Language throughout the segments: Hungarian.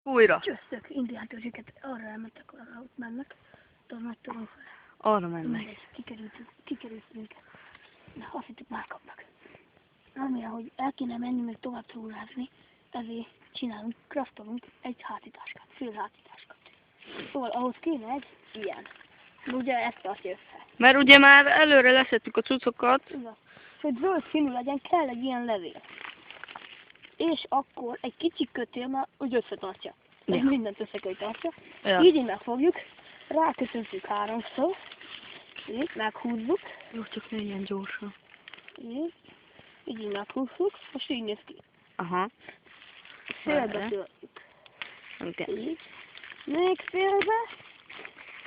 Újra. Csösztök, indián törzséket arra elmentek, arra ott mennek. A nagy torony fel. Arra mennek. Mindegy, kikerültünk. Na, azt hittük már kapnak. Amire, hogy el kéne menni, meg tovább trónázni, ezért craftolunk egy hátitáskát, fél hátitáskát. Szóval ahhoz kéne egy ilyen. De ugye ezt tartja össze. Mert ugye már előre leszettük a cuccokat. Igaz. És hogy zöld színű legyen, kell egy ilyen levél. És akkor egy kicsi kötél már úgy összetartja. Ez Ja. mindent össze kell tartja. Ja. Így megfogjuk, rákötözzük háromszor, így meghúzzuk, Jó, csak ne ilyen gyorsan. így meghúzzuk, most így néz ki. Aha. Félbe Várj. töltjük. Okay. Így. Még félbe.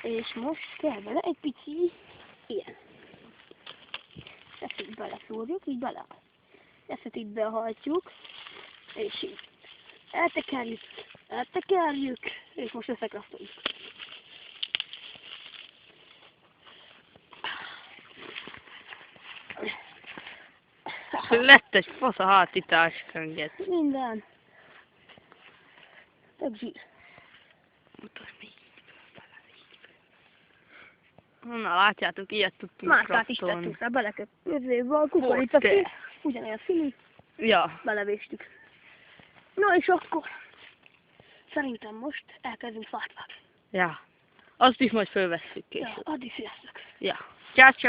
És most kell bele egy pici ilyen. Ezt így beleszórjuk, így bele. Ezt így behajtjuk. És így. Eltekerjük. És most összekrasztoljuk. Lett egy fasz a hátitáskánket. Minden. Tök zsír. Mutasd még így. Na látjátok, ilyet tudtunk Márkát is kraftolni. tettünk rá, belekötve a kukorica szín, ugyanolyan színű, Ja. belevéstük. Na és akkor szerintem most elkezdünk fát vágni. Ja. Azt is majd fölvesszük Ja, később. addig sziasztok! Ja. Ciao, ciao.